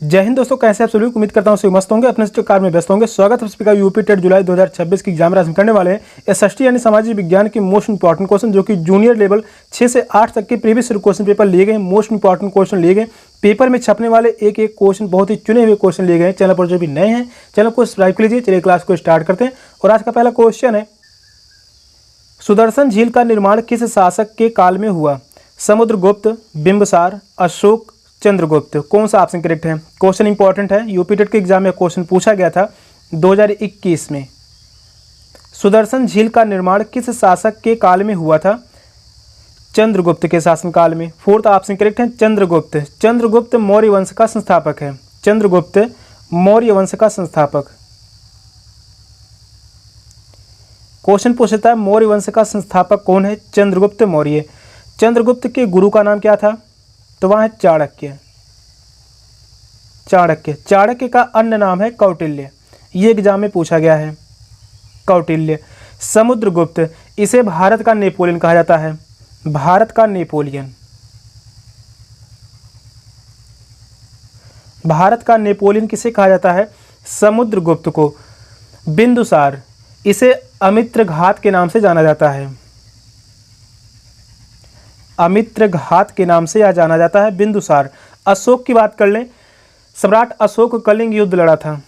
जय हिंद दोस्तों, कैसे आप सभी? उम्मीद करता हूँ सभी मस्त होंगे, अपने कार में व्यस्त होंगे। स्वागत है स्पीकर यूपी टेट जुलाई 2026 की एग्जाम हम करने वाले हैं एसएसटी यानी सामाजिक विज्ञान के मोस्ट इंपॉर्टेंट क्वेश्चन, जो कि जूनियर लेवल 6 से 8 तक के प्रीवियस क्वेश्चन पेपर लिए गए, मोस्ट इंपॉर्टेंट क्वेश्चन लिए गए। पेपर में छपने वाले एक एक क्वेश्चन, बहुत ही चुने हुए क्वेश्चन लिए गए। चैनल पर जो भी नए हैं चैनल को सब्सक्राइब कर लीजिए। चलिए क्लास को स्टार्ट करते हैं। और आज का पहला क्वेश्चन है, सुदर्शन झील का निर्माण किस शासक के काल में हुआ? समुद्रगुप्त, बिंबिसार, अशोक, चंद्रगुप्त। कौन सा ऑप्शन करेक्ट है? क्वेश्चन इंपॉर्टेंट है, यूपी टेट के एग्जाम में क्वेश्चन पूछा गया था 2021 में। सुदर्शन झील का निर्माण किस शासक के काल में हुआ था? चंद्रगुप्त के शासनकाल में। फोर्थ ऑप्शन करेक्ट है, चंद्रगुप्त। चंद्रगुप्त मौर्य वंश का संस्थापक है। चंद्रगुप्त मौर्य वंश का संस्थापक। क्वेश्चन पूछता है मौर्य वंश का संस्थापक कौन है? चंद्रगुप्त मौर्य। चंद्रगुप्त के गुरु का नाम क्या था? तो वह है चाणक्य। चाणक्य। चाणक्य का अन्य नाम है कौटिल्य। ये एग्जाम में पूछा गया है, कौटिल्य। समुद्रगुप्त, इसे भारत का नेपोलियन कहा जाता है। भारत का नेपोलियन। भारत का नेपोलियन किसे कहा जाता है? समुद्रगुप्त को। बिंदुसार, इसे अमित्र घात के नाम से जाना जाता है। अमित्र घात के नाम से यह जाना जाता है, बिंदुसार। अशोक की बात कर लें, सम्राट अशोक कलिंग युद्ध लड़ा था।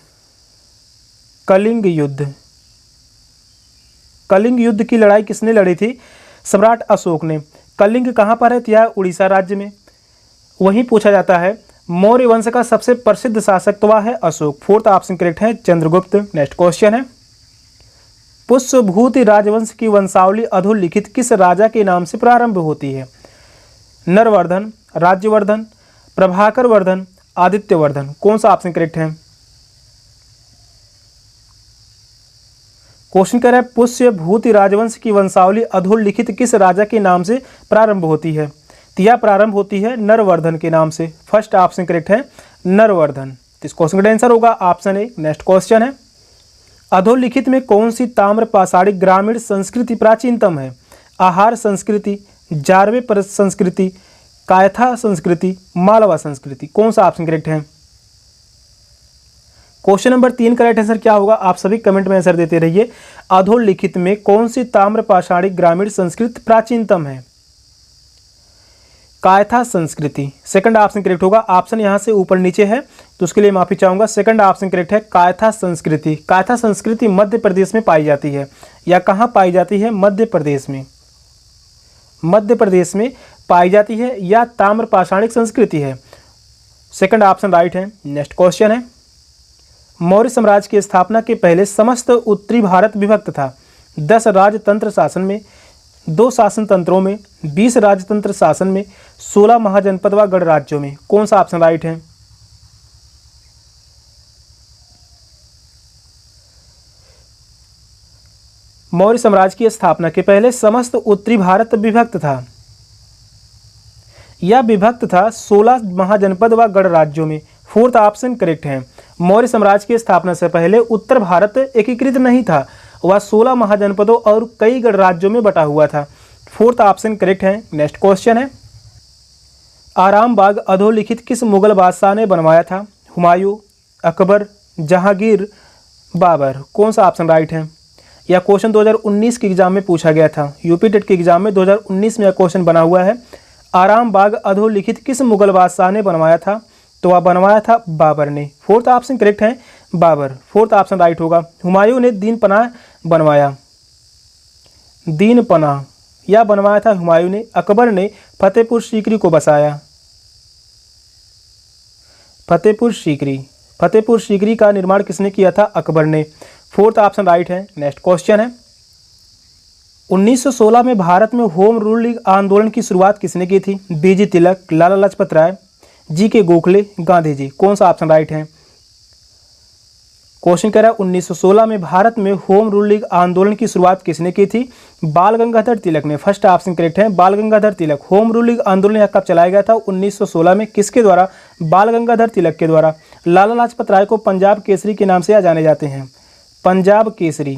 कलिंग युद्ध। कलिंग युद्ध की लड़ाई किसने लड़ी थी? सम्राट अशोक ने। कलिंग कहाँ पर है? तो यह उड़ीसा राज्य में। वहीं पूछा जाता है मौर्य वंश का सबसे प्रसिद्ध शासक तो वह है अशोक। फोर्थ ऑप्शन करेक्ट है, चंद्रगुप्त। नेक्स्ट क्वेश्चन है, पुष्यभूति राजवंश की वंशावली अधोलिखित किस राजा के नाम से प्रारंभ होती है? नरवर्धन, राज्यवर्धन, प्रभाकर वर्धन, आदित्यवर्धन। कौन सा ऑप्शन करेक्ट है? क्वेश्चन कह रहा है पुष्यभूति राजवंश की वंशावली अधोलिखित किस राजा के नाम से प्रारंभ होती है? तो यह प्रारंभ होती है नरवर्धन के नाम से। फर्स्ट ऑप्शन करेक्ट है, नरवर्धन। तो इस क्वेश्चन का आंसर होगा ऑप्शन ए। नेक्स्ट क्वेश्चन है, अधोलिखित में कौन सी ताम्र पाषाणी ग्रामीण संस्कृति प्राचीनतम है? आहार संस्कृति, जारवे पर संस्कृति, कायथा संस्कृति, मालवा संस्कृति। कौन सा ऑप्शन करेक्ट है? क्वेश्चन नंबर 3 का राइट आंसर क्या होगा? आप सभी कमेंट में आंसर देते रहिए। अधोलिखित में कौन सी ताम्र पाषाणी ग्रामीण संस्कृति प्राचीनतम है? कायथा संस्कृति। सेकंड ऑप्शन करेक्ट होगा। ऑप्शन यहां से ऊपर नीचे है तो उसके लिए माफी चाहूंगा। सेकंड ऑप्शन करेक्ट है, कायथा संस्कृति। कायथा संस्कृति मध्य प्रदेश में पाई जाती है। या कहां पाई जाती है? मध्य प्रदेश में। मध्य प्रदेश में पाई जाती है। या ताम्र पाषाणिक संस्कृति है। सेकंड ऑप्शन राइट है। नेक्स्ट क्वेश्चन है, मौर्य साम्राज्य की स्थापना के पहले समस्त उत्तरी भारत विभक्त था। 10 राजतंत्र शासन में, 2 शासन तंत्रों में, 20 राजतंत्र शासन में, 16 महाजनपद व गणराज्यों में। कौन सा ऑप्शन राइट है? मौर्य साम्राज्य की स्थापना के पहले समस्त उत्तरी भारत विभक्त था। यह विभक्त था 16 महाजनपद व गणराज्यों में। फोर्थ ऑप्शन करेक्ट है। मौर्य साम्राज्य की स्थापना से पहले उत्तर भारत एकीकृत नहीं था, वह 16 महाजनपदों और कई गणराज्यों में बटा हुआ था। फोर्थ ऑप्शन करेक्ट है। नेक्स्ट क्वेश्चन है, आराम बाग अधोलिखित किस मुगल बादशाह ने बनवाया था? हुमायूं, अकबर, जहांगीर, बाबर। कौन सा ऑप्शन राइट है? यह क्वेश्चन 2019 के एग्जाम में पूछा गया था। यूपी टेट के एग्जाम में 2019 में यह क्वेश्चन बना हुआ है। आराम बाग अधोलिखित किस मुगल बादशाह ने बनवाया था? तो वह बनवाया था बाबर ने। फोर्थ ऑप्शन करेक्ट है, बाबर। फोर्थ ऑप्शन राइट होगा। हुमायूं ने दीन पनाह बनवाया। दीन पनाह यह बनवाया था हुमायूं ने। अकबर ने फतेहपुर सीकरी को बसाया। फतेहपुर सीकरी। फतेहपुर सीकरी का निर्माण किसने किया था? अकबर ने। फोर्थ ऑप्शन राइट है। नेक्स्ट क्वेश्चन है, 1916 में भारत में होम रूल आंदोलन की शुरुआत किसने की थी? बीजी तिलक, लाला लाजपत राय, जी के गोखले, गांधी जी। कौन सा ऑप्शन राइट है? क्वेश्चन कह रहा है 1916 में भारत में होम रूल आंदोलन की शुरुआत किसने की थी? बाल गंगाधर तिलक ने। फर्स्ट ऑप्शन करेक्ट है, बाल गंगाधर तिलक। होम रूल आंदोलन यह कब चलाया गया था? 1916 में। किसके द्वारा? बाल गंगाधर तिलक के द्वारा। लाला लाजपत राय को पंजाब केसरी के नाम से जाने जाते हैं। पंजाब केसरी।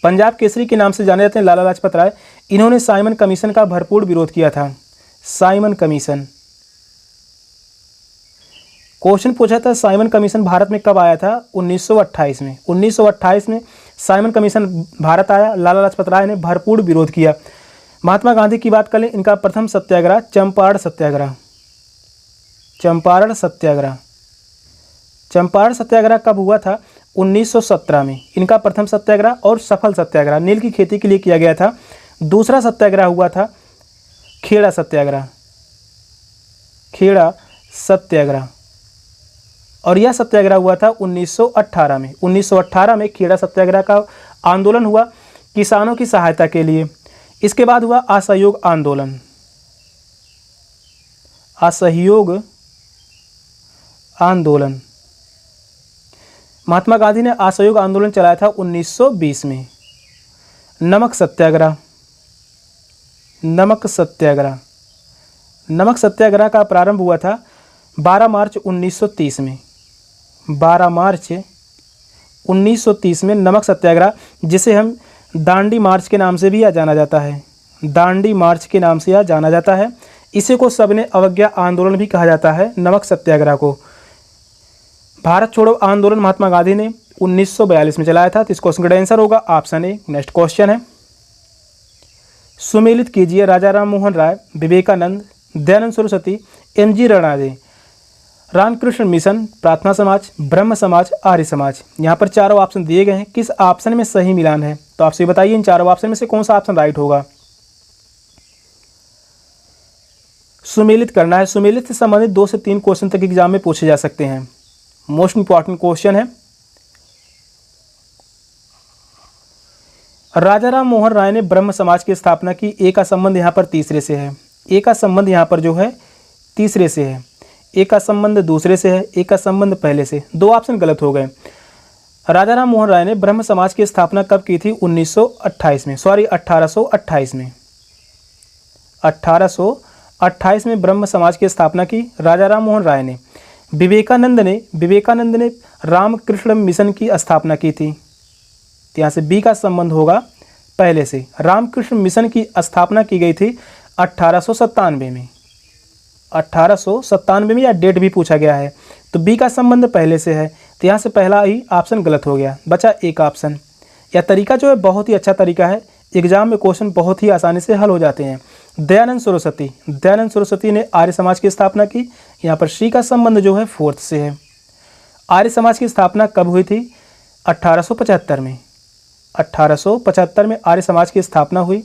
पंजाब केसरी के नाम से जाने जाते हैं लाला लाजपत राय। इन्होंने साइमन कमीशन का भरपूर विरोध किया था। Simon commission. क्वेश्चन पूछा था साइमन कमीशन भारत में कब आया था? 1928 में। 1928 में साइमन कमीशन भारत आया। लाला लाजपत राय ने भरपूर विरोध किया। महात्मा गांधी की बात करें, इनका प्रथम सत्याग्रह चंपारण सत्याग्रह। चंपारण सत्याग्रह, चंपारण सत्याग्रह कब हुआ था? 1917 में इनका प्रथम सत्याग्रह और सफल सत्याग्रह नील की खेती के लिए किया गया था। दूसरा सत्याग्रह हुआ था खेड़ा सत्याग्रह। खेड़ा सत्याग्रह, और यह सत्याग्रह हुआ था 1918 में। 1918 में खेड़ा सत्याग्रह का आंदोलन हुआ किसानों की सहायता के लिए। इसके बाद हुआ असहयोग आंदोलन। असहयोग आंदोलन, महात्मा गांधी ने असहयोग आंदोलन चलाया था 1920 में। नमक सत्याग्रह, नमक सत्याग्रह, नमक सत्याग्रह का प्रारंभ हुआ था 12 मार्च 1930 में। 12 मार्च 1930 में नमक सत्याग्रह, जिसे हम दांडी मार्च के नाम से भी जाना जाता है। दांडी मार्च के नाम से यह जाना जाता है। इसी को सबने अवज्ञा आंदोलन भी कहा जाता है, नमक सत्याग्रह को। भारत छोड़ो आंदोलन महात्मा गांधी ने 1942 में चलाया था। तो इस क्वेश्चन का आंसर होगा ऑप्शन ए। नेक्स्ट क्वेश्चन है, सुमेलित कीजिए राजा राम मोहन राय, विवेकानंद, दयानंद सरस्वती, एम.जी. रणा, रामकृष्ण मिशन, प्रार्थना समाज, ब्रह्म समाज, आर्य समाज। यहाँ पर चारों ऑप्शन दिए गए हैं, किस ऑप्शन में सही मिलान है? तो आपसे बताइए इन चारों ऑप्शन में से कौन सा ऑप्शन राइट होगा। सुमेलित करना है। सुमेलित से संबंधित 2 से 3 क्वेश्चन तक एग्जाम में पूछे जा सकते हैं। मोस्ट इंपॉर्टेंट क्वेश्चन है। राजा राम मोहन राय ने ब्रह्म समाज की स्थापना की। ए का संबंध यहाँ पर तीसरे से है। ए का संबंध यहाँ पर जो है तीसरे से है। ए का संबंध दूसरे से है। ए का संबंध पहले से। 2 ऑप्शन गलत हो गए। राजा राम मोहन राय ने ब्रह्म समाज की स्थापना कब की थी? 1928 में, सॉरी 1828 में। 1828 में ब्रह्म समाज की स्थापना की राजा राम मोहन राय ने। विवेकानंद ने रामकृष्ण मिशन की स्थापना की थी। तो यहाँ से बी का संबंध होगा पहले से। रामकृष्ण मिशन की स्थापना की गई थी 1897 में। 1897 में, या डेट भी पूछा गया है, तो बी का संबंध पहले से है। तो यहाँ से पहला ही ऑप्शन गलत हो गया, बचा एक ऑप्शन। यह तरीका जो है बहुत ही अच्छा तरीका है। एग्जाम में क्वेश्चन बहुत ही आसानी से हल हो जाते हैं। दयानंद सरस्वती ने आर्य समाज की स्थापना की। यहाँ पर सी का संबंध जो है 4th से है। आर्य समाज की स्थापना कब हुई थी? 1875 में। 1875 में आर्य समाज की स्थापना हुई।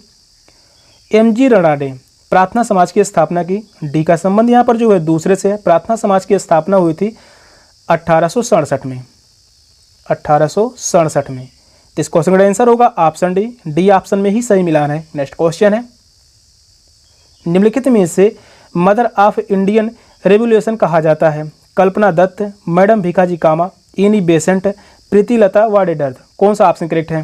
एम.जी. रणा ने प्रार्थना समाज की स्थापना की। डी का संबंध यहाँ पर जो है दूसरे से है। प्रार्थना समाज की स्थापना हुई थी 1867 में। 1867 में। तो इस क्वेश्चन का आंसर होगा ऑप्शन डी। डी ऑप्शन में ही सही मिलान है। नेक्स्ट क्वेश्चन है, निम्नलिखित में से मदर ऑफ इंडियन रेवोल्यूशन कहा जाता है? कल्पना दत्त, मैडम भीखाजी कामा, एनी बेसेंट, प्रीतिलता वाडेडर। कौन सा ऑप्शन करेक्ट है?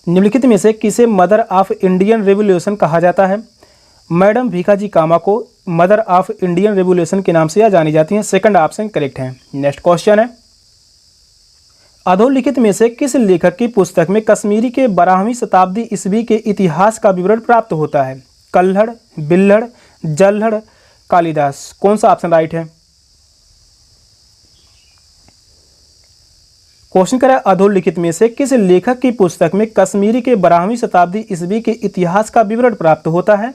निम्नलिखित में से किसे मदर ऑफ इंडियन रेवोल्यूशन कहा जाता है? मैडम भीखाजी कामा को मदर ऑफ इंडियन रेवोल्यूशन के नाम से जानी जाती हैं। सेकंड ऑप्शन करेक्ट है। नेक्स्ट क्वेश्चन है, अधोलिखित में से किस लेखक की पुस्तक में कश्मीरी के 12वीं शताब्दी ईस्वी के इतिहास का विवरण प्राप्त होता है? कल्हड़, बिल्हड़, जल्हड़, कालिदास। कौन सा ऑप्शन राइट है? क्वेश्चन करें, अधोलिखित में से किस लेखक की पुस्तक में कश्मीरी के 12वीं शताब्दी ईस्वी के इतिहास का विवरण प्राप्त होता है?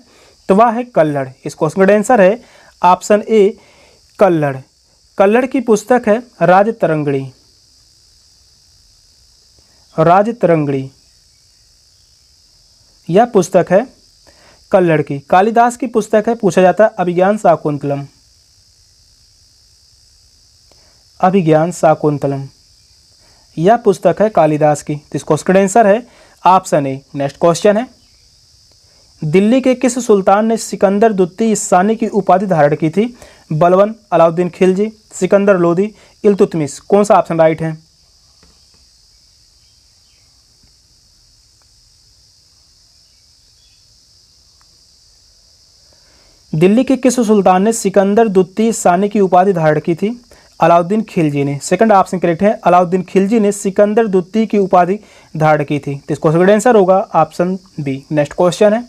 तो वह है कल्हड़। इस क्वेश्चन का आंसर है ऑप्शन ए, कल्हड़। कल्हड़ की पुस्तक है राजतरंगिणी। राजतरंगिणी यह पुस्तक है कल्हड़ की। कालिदास की पुस्तक है, पूछा जाता है, अभिज्ञान शाकुंतलम। अभिज्ञान शाकुंतलम यह पुस्तक है कालिदास की। तो इस क्वेश्चन का आंसर है ऑप्शन ए। नेक्स्ट क्वेश्चन है, दिल्ली के किस सुल्तान ने सिकंदर द्वितीय सानी की उपाधि धारण की थी? बलबन, अलाउद्दीन खिलजी, सिकंदर लोदी, इल्तुतमिश। कौन सा ऑप्शन राइट है? दिल्ली के किस सुल्तान ने सिकंदर द्वितीय सानी की उपाधि धारण की थी? अलाउद्दीन खिलजी ने। सेकंड ऑप्शन करेक्ट है, अलाउद्दीन खिलजी ने सिकंदर द्वितीय की उपाधि धारण की थी। तो इस क्वेश्चन का आंसर होगा ऑप्शन बी। नेक्स्ट क्वेश्चन है,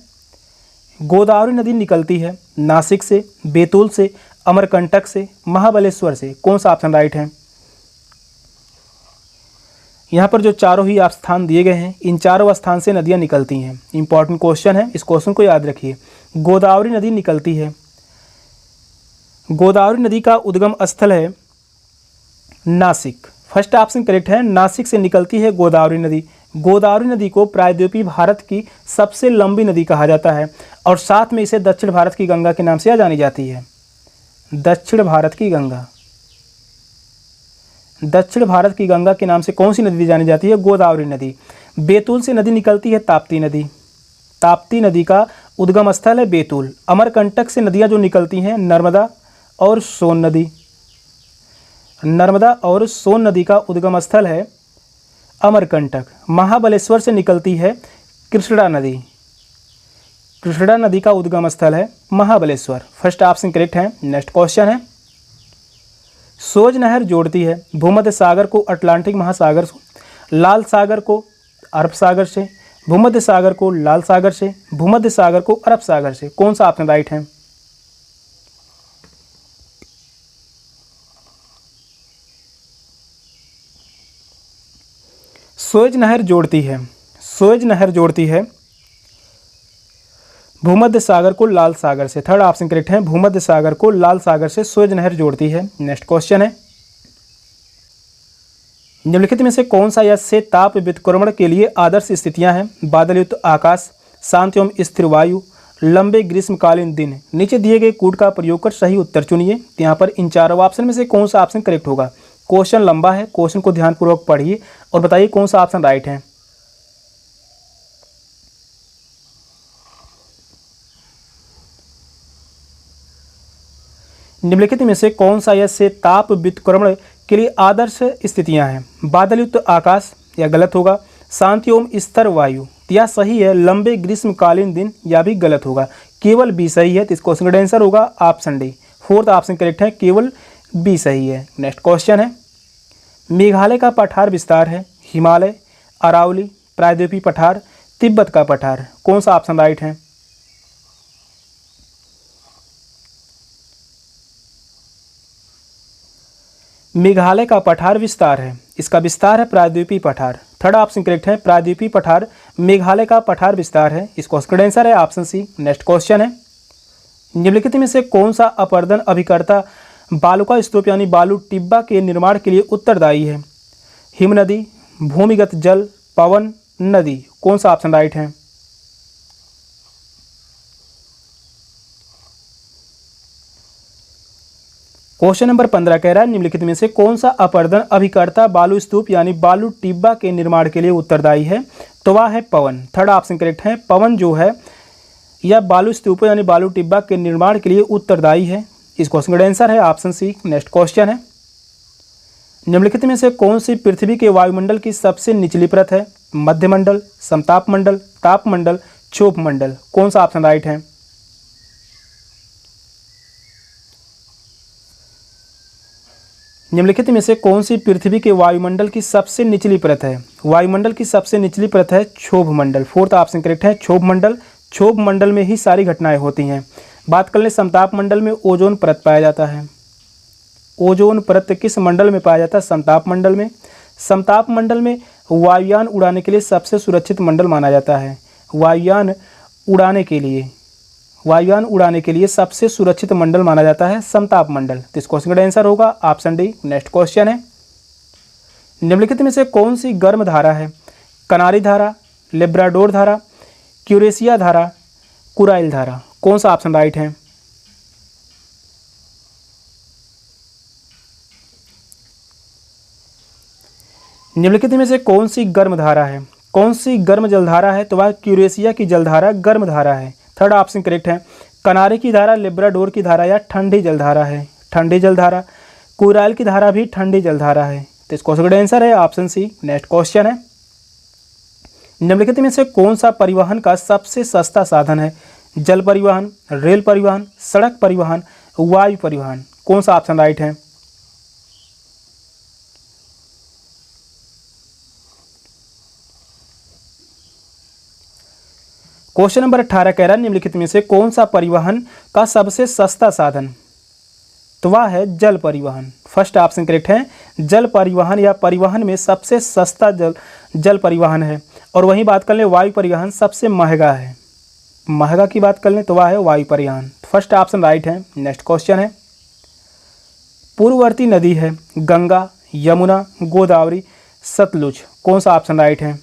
गोदावरी नदी निकलती है नासिक से, बैतूल से, अमरकंटक से, महाबलेश्वर से। कौन सा ऑप्शन राइट है? यहाँ पर जो चारों ही आप स्थान दिए गए हैं, इन चारों स्थान से नदियाँ निकलती हैं। इंपॉर्टेंट क्वेश्चन है, इस क्वेश्चन को याद रखिए। गोदावरी नदी निकलती है, गोदावरी नदी का उद्गम स्थल है नासिक। फर्स्ट ऑप्शन करेक्ट है, नासिक से निकलती है गोदावरी नदी। गोदावरी नदी को प्रायद्वीपीय भारत की सबसे लंबी नदी कहा जाता है और साथ में इसे दक्षिण भारत की गंगा के नाम से जानी जाती है। दक्षिण भारत की गंगा, दक्षिण भारत की गंगा के नाम से कौन सी नदी जानी जाती है? गोदावरी नदी। बैतूल से नदी निकलती है ताप्ती नदी, ताप्ती नदी का उद्गम स्थल है बैतूल। अमरकंटक से नदियां जो निकलती हैं नर्मदा और सोन नदी, नर्मदा और सोन नदी का उद्गम स्थल है अमरकंटक। महाबलेश्वर से निकलती है कृष्णा नदी, कृष्णा नदी का उद्गम स्थल है महाबलेश्वर। फर्स्ट ऑप्शन करेक्ट है। नेक्स्ट क्वेश्चन है, सोज नहर जोड़ती है भूमध्य सागर को अटलांटिक महासागर से, लाल सागर को अरब सागर से, भूमध्य सागर को लाल सागर से, भूमध्य सागर को अरब सागर से। कौन सा ऑप्शन राइट है? सोज नहर जोड़ती है, सोज नहर जोड़ती है भूमध्य सागर को लाल सागर से। थर्ड ऑप्शन करेक्ट है, भूमध्य सागर को लाल सागर से सोज नहर जोड़ती है। नेक्स्ट क्वेश्चन है, निम्नलिखित में से कौन सा यश से ताप व्युत्क्रमण के लिए आदर्श स्थितियां हैं? बादलयुक्त आकाश, शांत एवं स्थिर वायु, लंबे ग्रीष्मकालीन दिन। नीचे दिए गए कूट का प्रयोग कर सही उत्तर चुनिए। यहाँ पर इन चारों ऑप्शन में से कौन सा ऑप्शन करेक्ट होगा? क्वेश्चन लंबा है, क्वेश्चन को ध्यानपूर्वक पढ़िए और बताइए कौन सा ऑप्शन राइट है। निम्नलिखित में से कौन सा यश से ताप व्युत्क्रमण के लिए आदर्श स्थितियां हैं? बादलयुक्त आकाश, या गलत होगा। शांति एवं स्थिर वायु, या सही है। लंबे ग्रीष्मकालीन दिन, या भी गलत होगा। केवल बी सही है, तो इस क्वेश्चन का आंसर होगा option D. Fourth option correct है, केवल बी सही है। नेक्स्ट क्वेश्चन है, मेघालय का पठार विस्तार है हिमालय, अरावली, प्रायद्वीपीय पठार, तिब्बत का पठार। कौन सा ऑप्शन राइट है? मेघालय का पठार विस्तार है, इसका विस्तार है प्रायद्वीपीय पठार। थर्ड ऑप्शन करेक्ट है, प्रायद्वीपीय पठार मेघालय का पठार विस्तार है। इस क्वेश्चन का आंसर है ऑप्शन सी। नेक्स्ट क्वेश्चन है, निम्नलिखित में से कौन सा अपरदन अभिकर्ता बालुका स्तूप यानी बालू टिब्बा के निर्माण के लिए उत्तरदायी है? हिम नदी, भूमिगत जल, पवन नदी। कौन सा ऑप्शन राइट है? क्वेश्चन नंबर 15 कह रहा है, निम्नलिखित में से कौन सा अपरदन अभिकर्ता बालू स्तूप यानी बालू टिब्बा के निर्माण के लिए उत्तरदायी है? तो वह है पवन। थर्ड ऑप्शन करेक्ट है, पवन जो है या बालू स्तूप यानी बालू टिब्बा के निर्माण के लिए उत्तरदायी है। इस क्वेश्चन का आंसर है ऑप्शन सी। नेक्स्ट क्वेश्चन है, निम्नलिखित में से कौन सी पृथ्वी के वायुमंडल की सबसे निचली परत है? मध्यमंडल, समताप मंडल, तापमंडल, क्षोभ मंडल। कौन सा ऑप्शन राइट है? निम्नलिखित में से कौन सी पृथ्वी के वायुमंडल की सबसे निचली परत है? वायुमंडल की सबसे निचली परत है क्षोभ मंडल। फोर्थ ऑप्शन करेक्ट है, क्षोभ मंडल। क्षोभ मंडल में ही सारी घटनाएं होती हैं। बात कर ले समताप मंडल में ओजोन परत पाया जाता है। ओजोन परत किस मंडल में पाया जाता है? समताप मंडल में। समताप मंडल में वायुयान उड़ाने के लिए सबसे सुरक्षित मंडल माना जाता है। वायुयान उड़ाने के लिए सबसे सुरक्षित मंडल माना जाता है समताप मंडल। तो इस क्वेश्चन का आंसर होगा ऑप्शन डी। नेक्स्ट क्वेश्चन है, निम्नलिखित में से कौन सी गर्म धारा है? कनारी धारा, लेब्राडोर धारा, क्यूरेशिया धारा, कुराइल धारा। कौन सा ऑप्शन राइट है? निम्नलिखित में से कौन सी गर्म धारा है? कौन सी गर्म जलधारा है? तो वह क्यूरेशिया की जलधारा गर्म धारा है। थर्ड ऑप्शन करेक्ट है, कनारे की धारा, लेब्राडोर की धारा या ठंडी जलधारा है। ठंडी जलधारा। कुराइल की धारा भी ठंडी जलधारा है। तो इस क्वेश्चन का आंसर है ऑप्शन सी। नेक्स्ट क्वेश्चन है, निम्नलिखित में से कौन सा परिवहन का सबसे सस्ता साधन है? जल परिवहन, रेल परिवहन, सड़क परिवहन, वायु परिवहन। कौन सा ऑप्शन राइट है? क्वेश्चन नंबर 18 कह रहा है निम्नलिखित में से कौन सा परिवहन का सबसे सस्ता साधन, तो वह है जल परिवहन। फर्स्ट ऑप्शन करेक्ट है, जल परिवहन या परिवहन में सबसे सस्ता जल परिवहन है। और वहीं बात कर लें वायु परिवहन सबसे महंगा है, महंगा की बात कर लें तो वह है वायु परिवहन। फर्स्ट ऑप्शन राइट है। नेक्स्ट क्वेश्चन है पूर्ववर्ती नदी है गंगा, यमुना, गोदावरी, सतलुज, कौन सा ऑप्शन राइट है?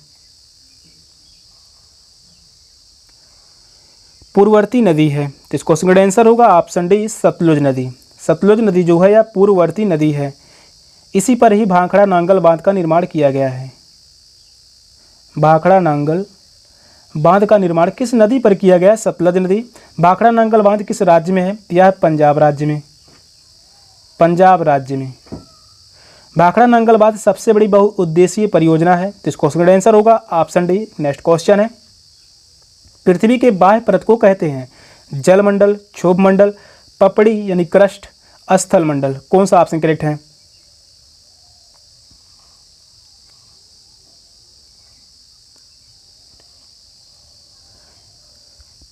पूर्ववर्ती नदी है तो इस क्वेश्चन का आंसर होगा ऑप्शन डी सतलुज नदी। सतलुज नदी जो है या पूर्ववर्ती नदी है, इसी पर ही भाखड़ा नांगल बांध का निर्माण किया गया है। भाखड़ा नांगल बांध का निर्माण किस नदी पर किया गया है? सतलुज नदी। भाखड़ा नांगल बांध किस राज्य में है? यह पंजाब राज्य में, पंजाब राज्य में। भाखड़ा नांगल बांध सबसे बड़ी बहुउद्देशीय परियोजना है तो इस क्वेश्चन का आंसर होगा ऑप्शन डी। नेक्स्ट क्वेश्चन है पृथ्वी के बाह्य परत को कहते हैं जलमंडल, क्षोभ मंडल, पपड़ी यानी क्रस्ट, स्थल मंडल, कौन सा ऑप्शन करेक्ट है?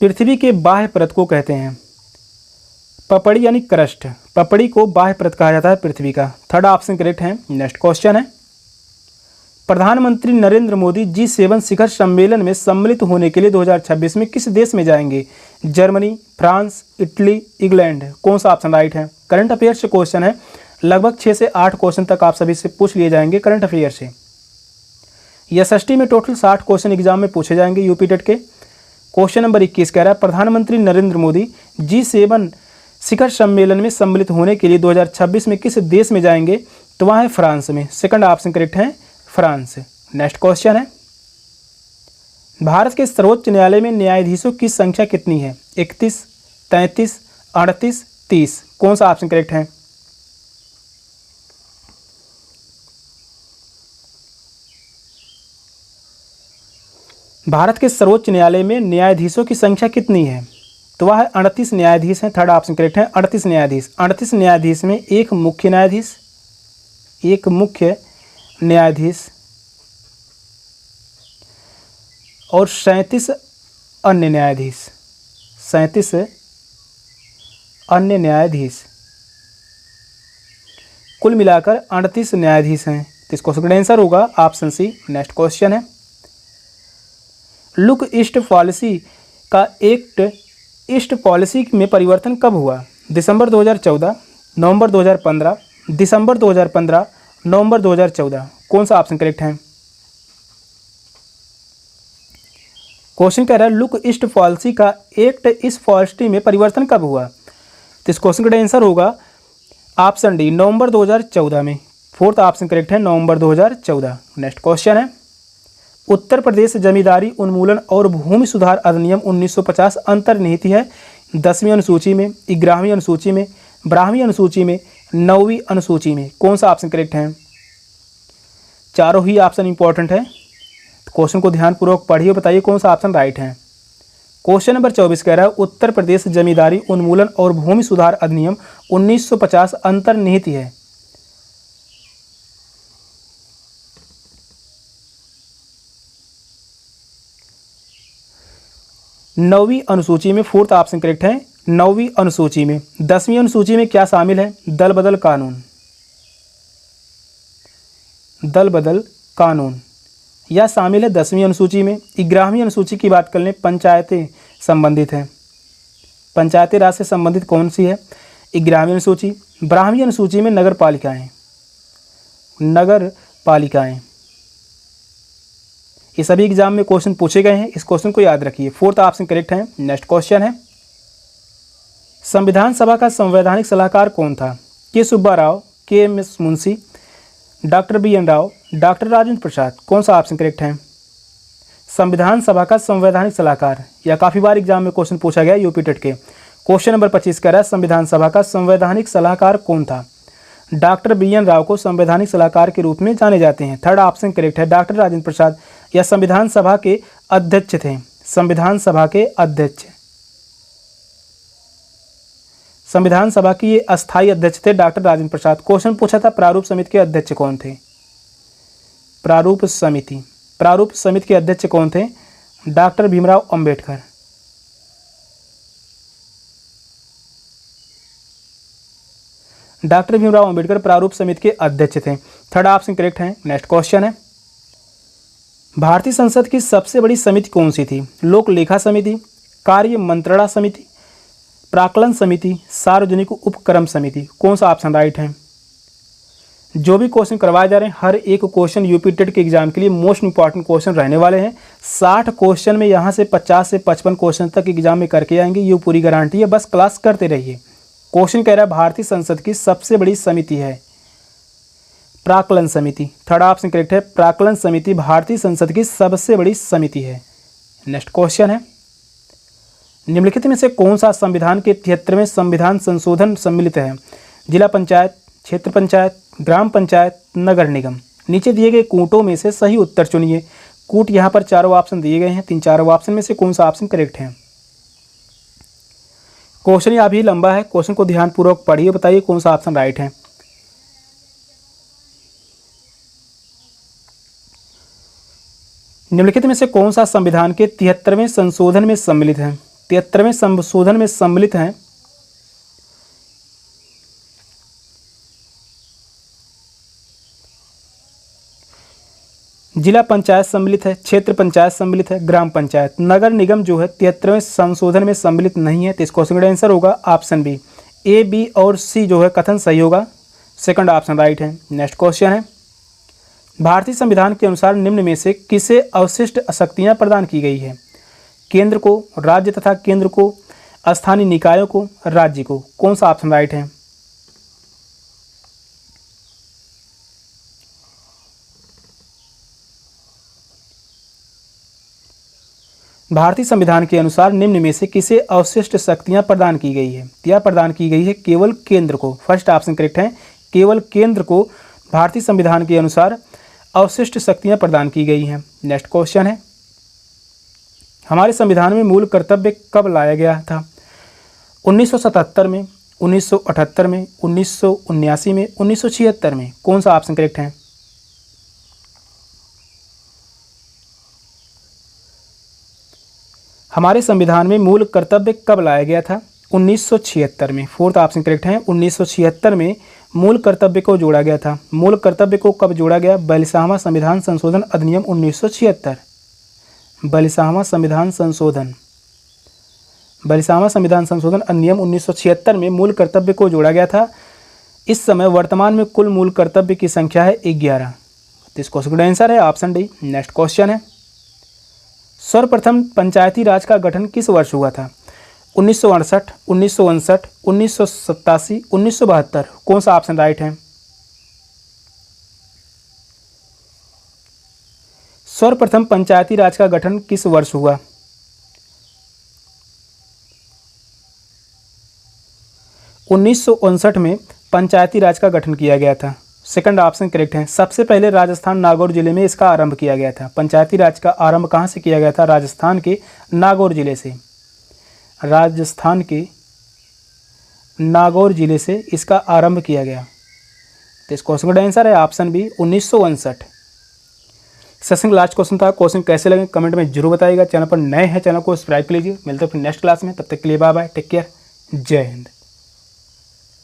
पृथ्वी के बाह्य परत को कहते हैं पपड़ी यानी क्रस्ट, पपड़ी को बाह्य परत कहा जाता है पृथ्वी का। थर्ड ऑप्शन करेक्ट है। नेक्स्ट क्वेश्चन है प्रधानमंत्री नरेंद्र मोदी G7 शिखर सम्मेलन में सम्मिलित होने के लिए 2026 में किस देश में जाएंगे? जर्मनी, फ्रांस, इटली, इंग्लैंड, कौन सा ऑप्शन राइट है? करंट अफेयर से क्वेश्चन है, लगभग 6 से 8 क्वेश्चन तक आप सभी से पूछ लिए जाएंगे करंट अफेयर से। SST में टोटल 60 क्वेश्चन एग्जाम में पूछे जाएंगे यूपी टेट के। क्वेश्चन नंबर 21 कह रहा है प्रधानमंत्री नरेंद्र मोदी G7 शिखर सम्मेलन में सम्मिलित होने के लिए 2026 में किस देश में जाएंगे? तो वह है फ्रांस में। सेकंड ऑप्शन करेक्ट है, फ्रांस। नेक्स्ट क्वेश्चन है भारत के सर्वोच्च न्यायालय में न्यायाधीशों की संख्या कितनी है? 31, 33, 38, 30, कौन सा ऑप्शन करेक्ट है? भारत के सर्वोच्च न्यायालय में न्यायाधीशों की संख्या कितनी है? तो वह है 38 न्यायाधीश हैं। थर्ड ऑप्शन करेक्ट है, 38 न्यायाधीश। 38 न्यायाधीश में एक मुख्य न्यायाधीश, एक मुख्य न्यायाधीश और 37 अन्य न्यायाधीश, 37 अन्य न्यायाधीश, कुल मिलाकर 38 न्यायाधीश हैं। तो इस क्वेश्चन का आंसर होगा ऑप्शन सी। नेक्स्ट क्वेश्चन है लुक ईस्ट पॉलिसी का एक्ट ईस्ट पॉलिसी में परिवर्तन कब हुआ? दिसंबर 2014, नवंबर 2015, दिसंबर 2015, नवंबर 2014, कौन सा ऑप्शन करेक्ट है? क्वेश्चन कह रहा है लुक ईस्ट पॉलिसी का एक्ट इस पॉलिसी में परिवर्तन कब हुआ? तो इस क्वेश्चन का आंसर होगा ऑप्शन डी नवंबर 2014 में। फोर्थ ऑप्शन करेक्ट है, नवंबर 2014। नेक्स्ट क्वेश्चन है उत्तर प्रदेश जमींदारी उन्मूलन और भूमि सुधार अधिनियम 1950 अंतर्निहित है 10वीं अनुसूची में, 11वीं अनुसूची में, 12वीं अनुसूची में, 9वीं अनुसूची में, कौन सा ऑप्शन करेक्ट है? चारों ही ऑप्शन इंपॉर्टेंट है, क्वेश्चन को ध्यानपूर्वक पढ़िए, बताइए कौन सा ऑप्शन राइट है। क्वेश्चन नंबर 24 कह रहा है उत्तर प्रदेश जमींदारी उन्मूलन और भूमि सुधार अधिनियम 1950 अंतर्निहित है। नौवीं अनुसूची में। फोर्थ ऑप्शन करेक्ट है, नौवीं अनुसूची में। 10वीं अनुसूची में क्या शामिल है? दल बदल कानून, दल बदल कानून यह शामिल है 10वीं अनुसूची में। 11वीं अनुसूची की बात कर लें, पंचायतें संबंधित हैं। पंचायती राज से संबंधित कौन सी है? 11वीं अनुसूची। 12वीं अनुसूची में नगर पालिकाएं, नगर पालिकाएं। ये सभी एग्जाम में क्वेश्चन पूछे गए हैं, इस क्वेश्चन को याद रखिए। फोर्थ ऑप्शन करेक्ट है। नेक्स्ट क्वेश्चन है संविधान सभा का संवैधानिक सलाहकार कौन था? K Subba Rao, KMS Munshi, doctor BN Rao, doctor Rajendra Prasad, कौन सा ऑप्शन करेक्ट है? संविधान सभा का संवैधानिक सलाहकार, यह काफ़ी बार एग्जाम में क्वेश्चन पूछा गया यूपी टेट के। क्वेश्चन नंबर 25 कह रहा है संविधान सभा का संवैधानिक सलाहकार कौन था? डॉक्टर BN राव को संवैधानिक सलाहकार के रूप में जाने जाते हैं। थर्ड ऑप्शन करेक्ट है, डॉक्टर राजेंद्र प्रसाद, यह संविधान सभा के अध्यक्ष थे। संविधान सभा के अध्यक्ष, संविधान सभा की ये अस्थायी अध्यक्ष थे डॉक्टर राजेंद्र प्रसाद। क्वेश्चन पूछा था प्रारूप समिति के अध्यक्ष कौन थे? प्रारूप समिति, प्रारूप समिति के अध्यक्ष कौन थे? डॉक्टर भीमराव अंबेडकर। डॉक्टर भीमराव अंबेडकर प्रारूप समिति के अध्यक्ष थे। थर्ड ऑप्शन करेक्ट है। नेक्स्ट क्वेश्चन है, भारतीय संसद की सबसे बड़ी समिति कौन सी थी? लोक लेखा समिति, कार्य मंत्रणा समिति, प्राक्कलन समिति, सार्वजनिक उपक्रम समिति। कौन सा ऑप्शन राइट है? जो भी क्वेश्चन करवाए जा रहे हैं, हर एक क्वेश्चन यूपी टेट के एग्जाम के लिए मोस्ट इंपॉर्टेंट क्वेश्चन रहने वाले हैं। 60 क्वेश्चन में यहाँ से 50 से 55 क्वेश्चन तक एग्जाम में करके आएंगे, ये पूरी गारंटी है। बस क्लास करते रहिए। क्वेश्चन कह रहा है भारतीय संसद की सबसे बड़ी समिति है प्राक्कलन समिति। थर्ड ऑप्शन करेक्ट है, प्राक्कलन समिति भारतीय संसद की सबसे बड़ी समिति है। नेक्स्ट क्वेश्चन है, निम्नलिखित में से कौन सा संविधान के 73वें संविधान संशोधन सम्मिलित है? जिला पंचायत, क्षेत्र पंचायत, ग्राम पंचायत, नगर निगम। नीचे दिए गए कूटों में से सही उत्तर चुनिए। कूट यहाँ पर चारों ऑप्शन दिए गए हैं, 3-4 ऑप्शन में से कौन सा ऑप्शन करेक्ट है? क्वेश्चन यहाँ भी लंबा है, क्वेश्चन को ध्यानपूर्वक पढ़िए, बताइए कौन सा ऑप्शन राइट है। निम्नलिखित में से कौन सा संविधान के 73वें संशोधन में सम्मिलित है? 73वें संशोधन में सम्मिलित है जिला पंचायत सम्मिलित है, क्षेत्र पंचायत सम्मिलित है, ग्राम पंचायत। नगर निगम जो है 73वें संशोधन में सम्मिलित नहीं है, तो इस क्वेश्चन का आंसर होगा ऑप्शन बी। ए, बी और सी जो है कथन सही होगा, सेकंड ऑप्शन राइट है। नेक्स्ट क्वेश्चन है, भारतीय संविधान के अनुसार निम्न में से किसे अवशिष्ट शक्तियां प्रदान की गई है? केंद्र को, राज्य तथा केंद्र को, स्थानीय निकायों को, राज्य को। कौन सा ऑप्शन राइट है? भारतीय संविधान के अनुसार निम्न में से किसे अवशिष्ट शक्तियां प्रदान की गई है? यह प्रदान की गई है केवल केंद्र को। फर्स्ट ऑप्शन करेक्ट है, केवल केंद्र को भारतीय संविधान के अनुसार अवशिष्ट शक्तियां प्रदान की गई हैं। नेक्स्ट क्वेश्चन है, हमारे संविधान में मूल कर्तव्य कब लाया गया था? 1977 में, 1978 में, 1979 में, 1976 में। कौन सा ऑप्शन करेक्ट है? हमारे संविधान में मूल कर्तव्य कब लाया गया था? 1976 में। फोर्थ ऑप्शन करेक्ट है, 1976 में मूल कर्तव्य को जोड़ा गया था। मूल कर्तव्य को कब जोड़ा गया? 42वां संविधान संशोधन अधिनियम 1976। 42वां संविधान संशोधन, 42वां संविधान संशोधन अधिनियम 1976 में मूल कर्तव्य को जोड़ा गया था। इस समय वर्तमान में कुल मूल कर्तव्य की संख्या है 11। तो इस क्वेश्चन का आंसर है ऑप्शन डी। नेक्स्ट क्वेश्चन है, सर्वप्रथम पंचायती राज का गठन किस वर्ष हुआ था? 1968, 1959, 1987, 1972। कौन सा ऑप्शन राइट है? सर्वप्रथम पंचायती राज का गठन किस वर्ष हुआ? 1959 में पंचायती राज का गठन किया गया था। सेकंड ऑप्शन करेक्ट है। सबसे पहले राजस्थान नागौर जिले में इसका आरंभ किया गया था। पंचायती राज का आरंभ कहाँ से किया गया था? राजस्थान के नागौर जिले से। राजस्थान के नागौर जिले से इसका आरंभ किया गया। तो इस क्वेश्चन का आंसर है ऑप्शन बी, 1959। सेशन का लास्ट क्वेश्चन था। क्वेश्चन कैसे लगे कमेंट में जरूर बताइएगा। चैनल पर नए हैं, चैनल को सब्सक्राइब कर लीजिए। मिलते हैं फिर नेक्स्ट क्लास में, तब तक के लिए बाय बाय, टेक केयर, जय हिंद।